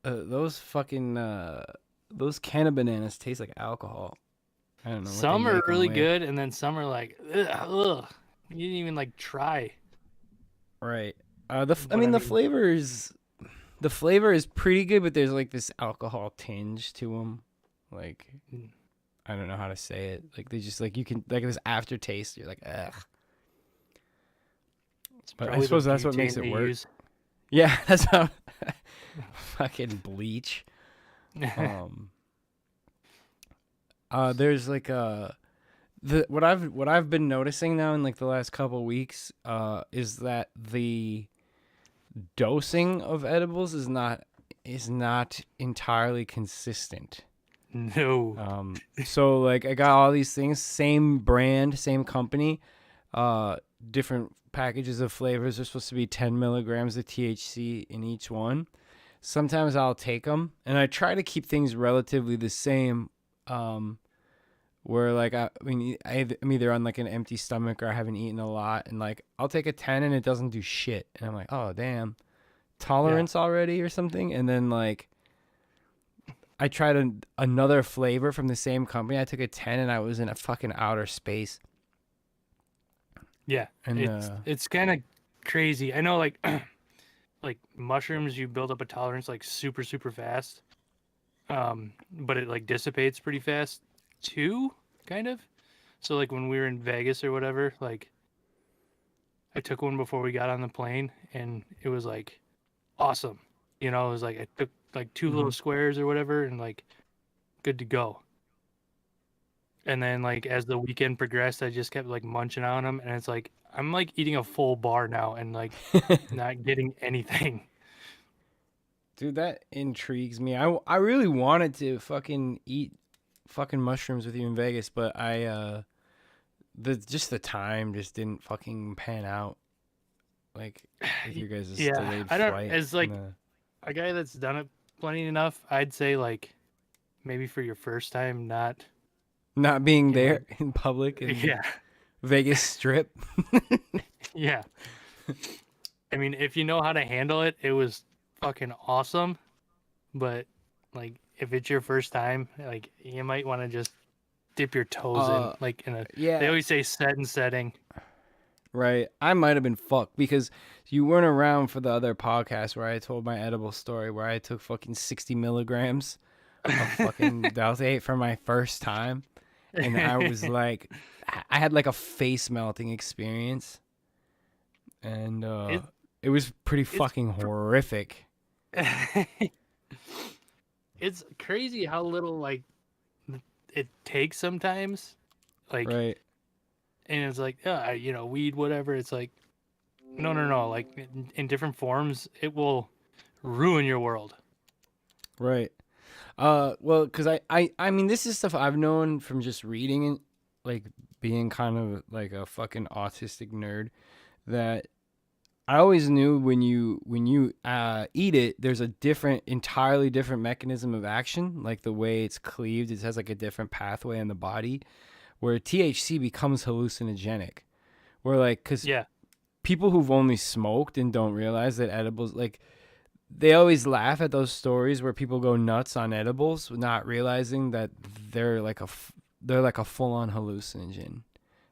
those fucking those can of bananas taste like alcohol. I don't know what they Some are make them really with. good, and then some are like, ugh, ugh. You didn't even like try. Right. I But mean I the mean, flavor is pretty good, but there's like this alcohol tinge to them. Like mm, I don't know how to say it. Like they just like you can like this aftertaste. You're like ugh. it's But I probably the suppose that's what makes butane it they work. use. Yeah, that's how fucking bleach. Um. There's like what I've been noticing now in like the last couple weeks is that the dosing of edibles is not entirely consistent. No. So like I got all these things, same brand, same company, uh, different packages of flavors. There's supposed to be 10 milligrams of THC in each one. Sometimes I'll take them, and I try to keep things relatively the same. Where like I'm either on like an empty stomach or I haven't eaten a lot, and like I'll take a 10 and it doesn't do shit, and I'm like, oh damn, Yeah. tolerance already or something. And then like I tried another flavor from the same company. I took a 10 and I was in a fucking outer space. Yeah. And It's kind of crazy. I know, like like mushrooms, you build up a tolerance like super super fast. But it like dissipates pretty fast too, kind of. So like when we were in Vegas or whatever, like I took one before we got on the plane, and it was like awesome. You know, it was like I took like two little mhm. squares or whatever, and like good to go. And then like as the weekend progressed, I just kept like munching on them, and it's like I'm like eating a full bar now and like not getting anything. Dude, that intrigues me. I really wanted to fucking eat fucking mushrooms with you in Vegas, but the time just didn't fucking pan out. Like with your guys' Yeah, delayed I don't. flight As and like a guy that's done it plenty enough, I'd say like maybe for your first time, not not being in there like in public in yeah, Vegas Strip. yeah. I mean, if you know how to handle it, it was fucking awesome. But like, if it's your first time, like you might want to just dip your toes in, uh like in a. They yeah, always say set and setting. right. I might have been fucked because you weren't around for the other podcast where I told my edible story where I took fucking 60 milligrams of fucking Dalthate for my first time. And I was like, I had like a face melting experience. And it it was pretty it's fucking horrific. it's crazy how little like it takes sometimes. Like, Right. and it's like, you know, weed, whatever. It's like, no, no, no. Like in different forms, it will ruin your world. Right. Well, because I mean, this is stuff I've known from just reading and like being kind of like a fucking autistic nerd that I always knew when you eat it, there's a entirely different mechanism of action. Like the way it's cleaved, it has like a different pathway in the body where THC becomes hallucinogenic. Where like, because Yeah, people who've only smoked and don't realize that edibles like they always laugh at those stories where people go nuts on edibles, not realizing that they're like they're like a full on hallucinogen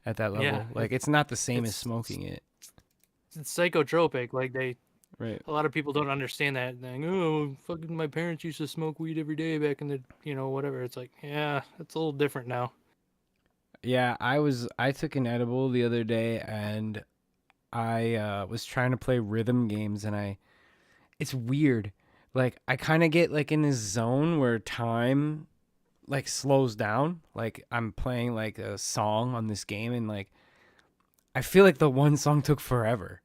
at that yeah. level. Like it's not the same as It's smoking it. it's psychotropic. Like Right. a lot of people don't understand that. They're like, oh, fucking, my parents used to smoke weed every day back in the, whatever. It's like, yeah, it's a little different now. Yeah, I took an edible the other day and I was trying to play rhythm games and I it's weird. Like I kind of get like in this zone where time like slows down. Like I'm playing like a song on this game and like I feel like the one song took forever.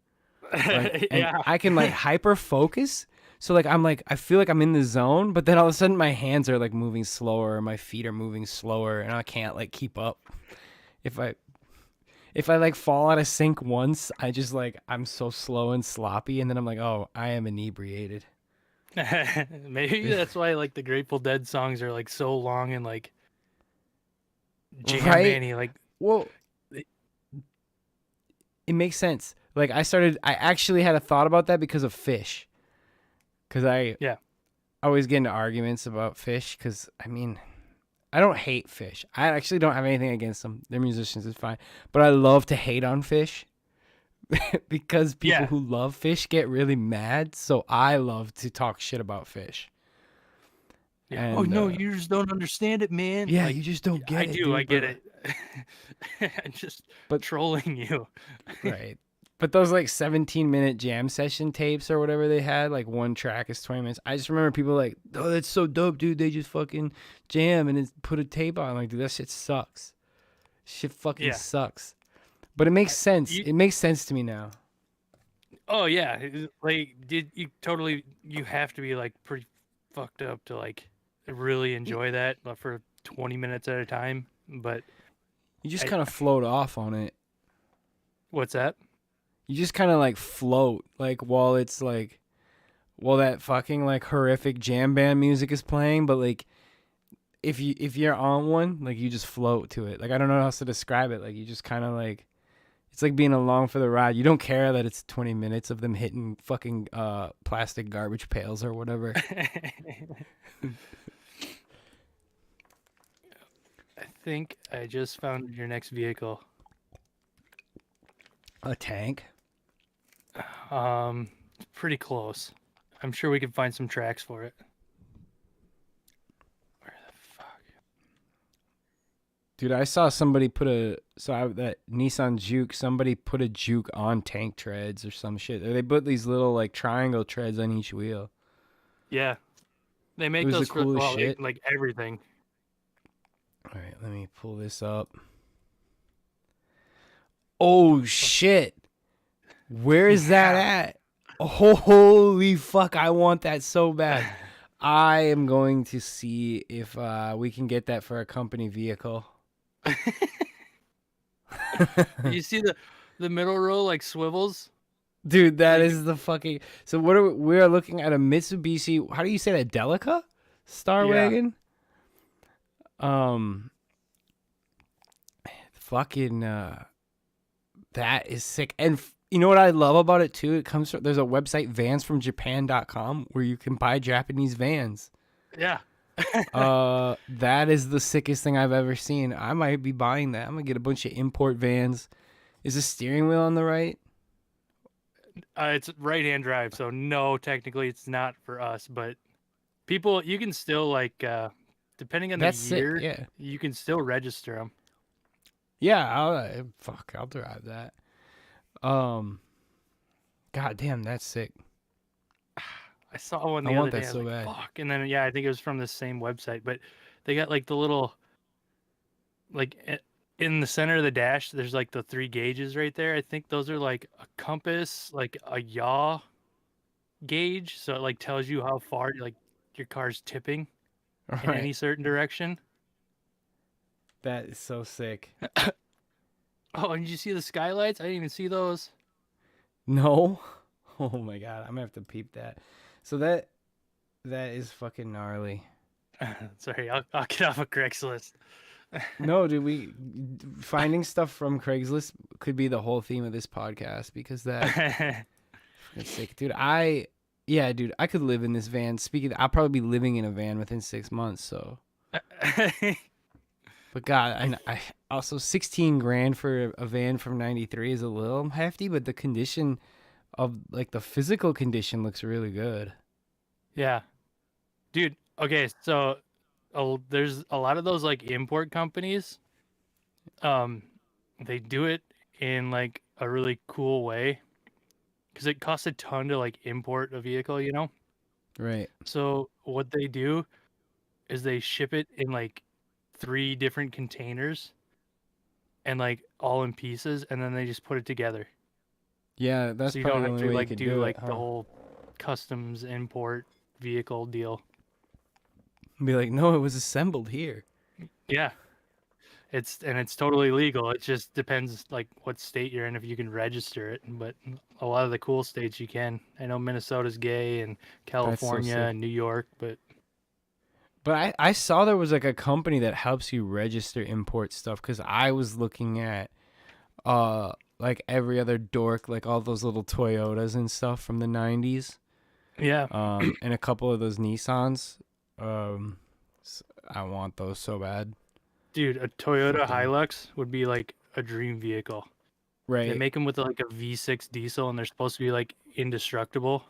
Like and Yeah. I can like hyper focus. So like I feel like I'm in the zone, but then all of a sudden my hands are like moving slower, and my feet are moving slower, and I can't like keep up. If I like fall out of sync once, I just like I'm so slow and sloppy, and then I'm like, oh, I am inebriated. Maybe that's why like the Grateful Dead songs are like so long and like jam Right? banny. Like, Well, it makes sense. Like I actually had a thought about that because of Fish, because yeah, always get into arguments about Fish because, I mean, I don't hate Fish. I actually don't have anything against them. They're musicians, it's fine. But I love to hate on Fish because people Yeah. who love Fish get really mad. So I love to talk shit about Fish. Yeah. And, Oh no, you just don't understand it, man. yeah, Like, you just don't get I it, do. dude. I get but, it. I'm just But trolling you. right. But those like 17-minute jam session tapes or whatever they had, like one track is 20 minutes. I just remember people like, oh, that's so dope, dude. They just fucking jam and it's put a tape on. Like, dude, that shit sucks. Shit fucking Yeah. sucks. But it makes sense. You, It makes sense to me now. oh yeah, like you have to be like pretty fucked up to like really enjoy that for 20 minutes at a time. But You just I, kind of float off on it. what's that? You just kind of like float, like while it's like, while that fucking like horrific jam band music is playing. But like, if you're on one, like you just float to it. Like I don't know how else to describe it. Like you just kind of like, it's like being along for the ride. You don't care that it's 20 minutes of them hitting fucking plastic garbage pails or whatever. I think I just found your next vehicle. A tank. Pretty close. I'm sure we can find some tracks for it. Where the fuck? Dude, I saw somebody put that Nissan Juke, somebody put a Juke on tank treads or some shit. They put these little like triangle treads on each wheel. Yeah, they It make was the those for coolest shit. like everything. All right, let me pull this up. Oh shit. Where is that at? Holy fuck, I want that so bad. I am going to see if we can get that for a company vehicle. You see the middle row like swivels? Dude, that is the fucking. So what are we are looking at a Mitsubishi, how do you say that? Delica? Star Yeah. Wagon? Fucking that is sick. And you know what I love about it too? It comes from, there's a website vansfromjapan.com where you can buy Japanese vans. Yeah. That is the sickest thing I've ever seen. I might be buying that. I'm gonna get a bunch of import vans. Is the steering wheel on the right? It's right-hand drive, so no, technically it's not for us, but people, you can still like, depending on the That's sick. year, Yeah. you can still register them. Yeah. I'll drive that. God damn, that's sick. I saw one the I other want day. that I was so like, bad. fuck. And then yeah, I think it was from the same website, but they got like the little, like in the center of the dash, there's like the 3 gauges right there. I think those are like a compass, like a yaw gauge, so it like tells you how far like your car's tipping All in right. any certain direction. That is so sick. Oh, and did you see the skylights? I didn't even see those. No. Oh my god, I'm gonna have to peep that. So that is fucking gnarly. Sorry, I'll get off of Craigslist. No, dude, finding stuff from Craigslist could be the whole theme of this podcast because that's sick, dude. Dude, I could live in this van. Speaking, I'll probably be living in a van within 6 months. So, but God, and I also 16 grand for a van from '93 is a little hefty, but the condition of like the physical condition looks really good. Yeah, dude. Okay, so there's a lot of those like import companies. They do it in like a really cool way because it costs a ton to like import a vehicle, you know? Right. So what they do is they ship it in like 3 different containers and like all in pieces, and then they just put it together. Yeah, that's So you probably don't the have only to way you like could do do it, like huh? the whole customs import vehicle deal. Be like, no, it was assembled here. Yeah. It's totally legal. It just depends like what state you're in if you can register it. But a lot of the cool states you can. I know Minnesota's gay and That's so California sick. and New York, but I saw there was like a company that helps you register import stuff because I was looking at like every other dork, like all those little Toyotas and stuff from the 90s. Yeah, And a couple of those Nissans. Um, I want those so bad. dude, a Toyota Fucking Hilux would be like a dream vehicle. They right, make them with like a V6 diesel, and they're supposed to be like indestructible.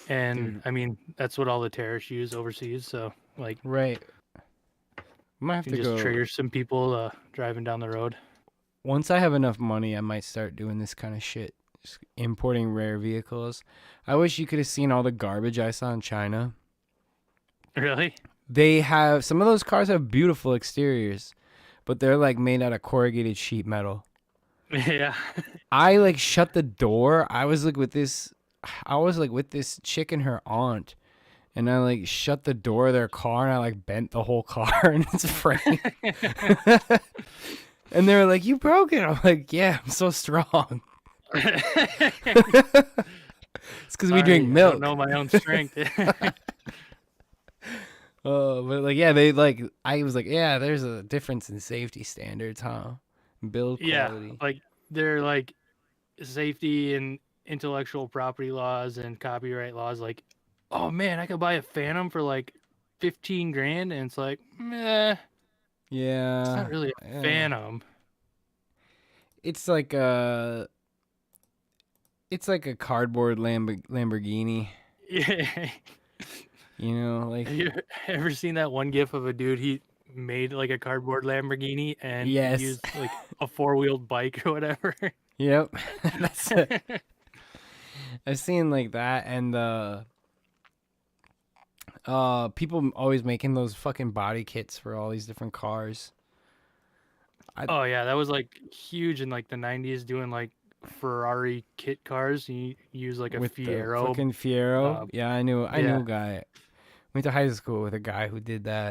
And dude. I mean, that's what all the terrorists use overseas. So like, Right. I might have you can to just go. trigger some people driving down the road. Once I have enough money, I might start doing this kind of shit. Just importing rare vehicles. I wish you could have seen all the garbage I saw in China. Really? They have some of those cars have beautiful exteriors, but they're like made out of corrugated sheet metal. Yeah. I like shut the door. I was like with this chick and her aunt, and I like shut the door of their car and I like bent the whole car in its frame. And they were like, "You broke it." I'm like, "Yeah, I'm so strong." It's because we drink Sorry, I don't milk. know my own strength. But like, yeah, they like. I was like, yeah, there's a difference in safety standards, huh? Build Yeah, quality. like they're like safety and intellectual property laws and copyright laws. Like, oh man, I could buy a Phantom for like 15 grand, and it's like, meh, it's not Yeah, really a yeah. Phantom. It's like a cardboard Lamborghini. Yeah. You know, Have like you ever seen that one gif of a dude he made like a cardboard Lamborghini and he yes, used like a four-wheeled bike or whatever? yep. That's it. I've seen like that, and people always making those fucking body kits for all these different cars. I Oh yeah, that was like huge in like the 90s doing like Ferrari kit cars. You use like a with the Fiero. fucking Fiero. Uh, Yeah, I knew yeah. a guy. Went to high school with a guy who did that.